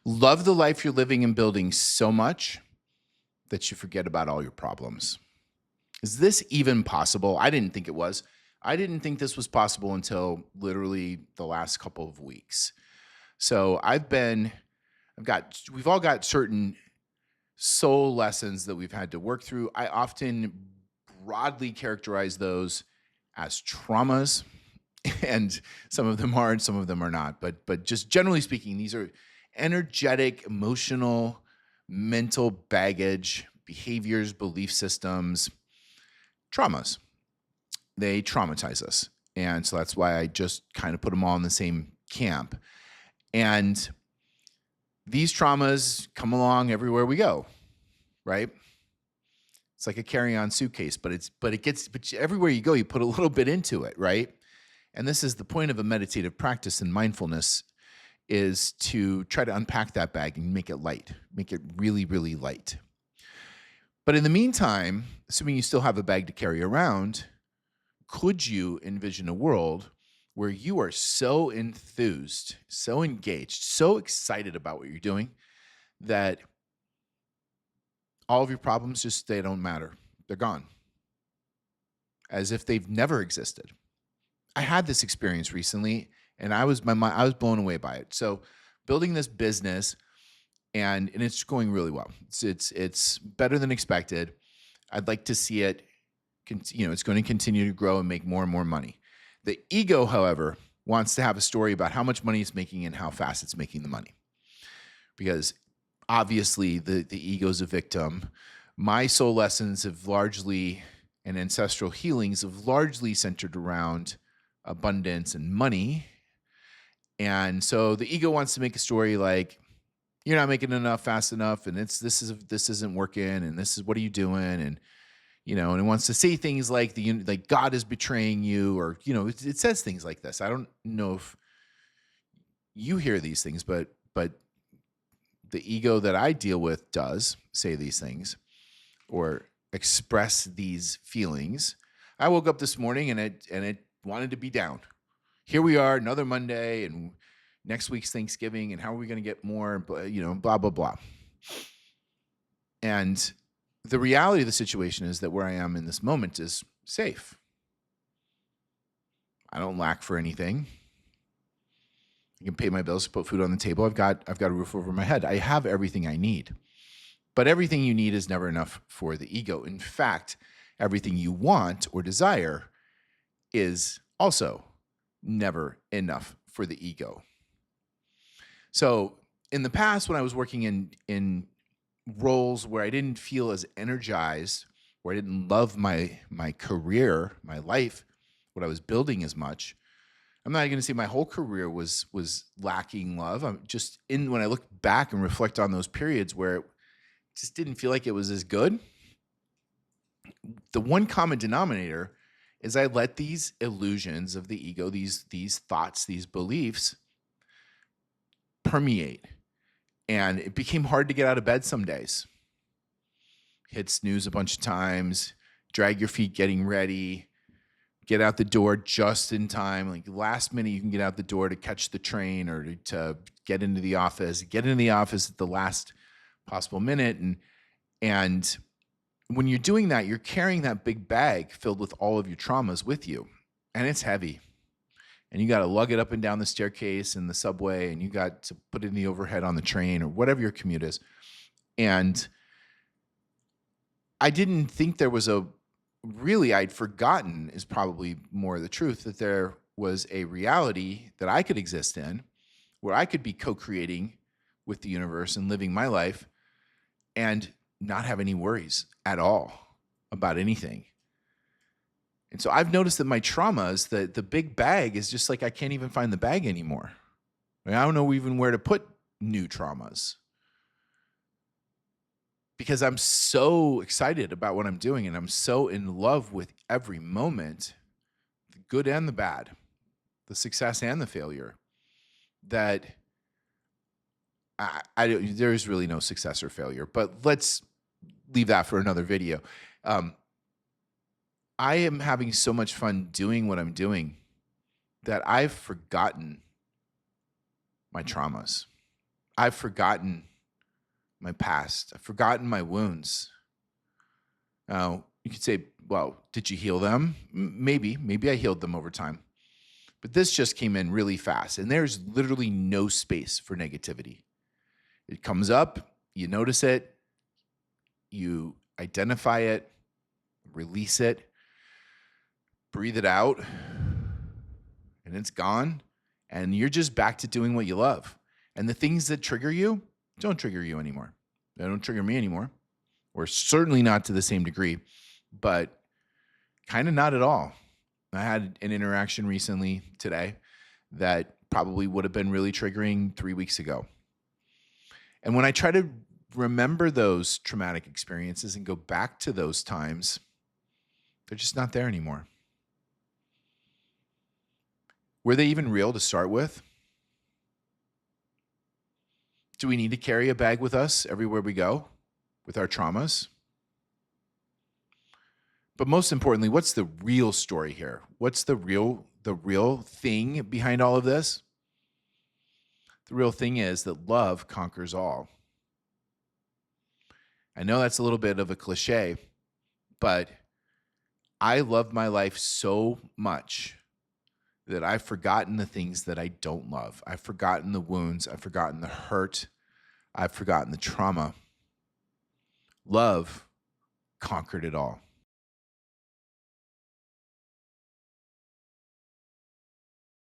Love the life you're living and building so much that you forget about all your problems. Is this even possible? I didn't think it was. I didn't think this was possible until literally the last couple of weeks. So we've all got certain soul lessons that we've had to work through. I often broadly characterize those as traumas, and some of them are and some of them are not. But just generally speaking, these are energetic, emotional, mental baggage, behaviors, belief systems, traumas. They traumatize us. And so that's why I just kind of put them all in the same camp. And these traumas come along everywhere we go, right? It's like a carry-on suitcase, but everywhere you go, you put a little bit into it, right? And this is the point of a meditative practice and mindfulness, is to try to unpack that bag and make it light, make it really, really light. But in the meantime, assuming you still have a bag to carry around, could you envision a world where you are so enthused, so engaged, so excited about what you're doing that all of your problems they don't matter. They're gone. As if they've never existed. I had this experience recently and I was blown away by it. So building this business and it's going really well. It's better than expected. I'd like to see it, it's going to continue to grow and make more and more money. The ego, however, wants to have a story about how much money it's making and how fast it's making the money. Because obviously the ego is a victim. My soul lessons and ancestral healings have largely centered around abundance and money. And so the ego wants to make a story like, you're not making enough fast enough, and this isn't working, and this is, what are you doing? And and it wants to say things like God is betraying you, or it says things like this. I don't know if you hear these things, but the ego that I deal with does say these things or express these feelings. I woke up this morning and it wanted to be down. Here we are, another Monday, and next week's Thanksgiving, and how are we going to get more, blah, blah, blah. And the reality of the situation is that where I am in this moment is safe. I don't lack for anything. I can pay my bills, put food on the table. I've got a roof over my head. I have everything I need. But everything you need is never enough for the ego. In fact, everything you want or desire is also never enough for the ego. So in the past, when I was working in roles where I didn't feel as energized, where I didn't love my career, my life, what I was building as much, I'm not going to say my whole career was lacking love. When I look back and reflect on those periods where it just didn't feel like it was as good, the one common denominator is I let these illusions of the ego, these thoughts, these beliefs permeate. And it became hard to get out of bed some days. Hit snooze a bunch of times, drag your feet getting ready, get out the door just in time. Like last minute, you can get out the door to catch the train or to get into the office. Get into the office at the last possible minute. And when you're doing that, you're carrying that big bag filled with all of your traumas with you. And it's heavy. And you got to lug it up and down the staircase in the subway, and you got to put it in the overhead on the train or whatever your commute is. And I didn't think there was I'd forgotten, is probably more the truth, that there was a reality that I could exist in where I could be co-creating with the universe and living my life and not have any worries at all about anything. And so I've noticed that my traumas, the big bag is just like I can't even find the bag anymore. I don't know even where to put new traumas because I'm so excited about what I'm doing and I'm so in love with every moment, the good and the bad, the success and the failure, that there is really no success or failure. But let's leave that for another video. I am having so much fun doing what I'm doing that I've forgotten my traumas. I've forgotten my past. I've forgotten my wounds. Now, you could say, well, did you heal them? Maybe I healed them over time. But this just came in really fast, and there's literally no space for negativity. It comes up, you notice it, you identify it, release it, breathe it out, and it's gone. And you're just back to doing what you love. And the things that trigger you don't trigger you anymore. They don't trigger me anymore, or certainly not to the same degree, but kind of not at all. I had an interaction recently today that probably would have been really triggering 3 weeks ago. And when I try to remember those traumatic experiences and go back to those times, they're just not there anymore. Were they even real to start with? Do we need to carry a bag with us everywhere we go with our traumas? But most importantly, what's the real story here? What's the real thing behind all of this? The real thing is that love conquers all. I know that's a little bit of a cliche, but I love my life so much that I've forgotten the things that I don't love. I've forgotten the wounds. I've forgotten the hurt. I've forgotten the trauma. Love conquered it all.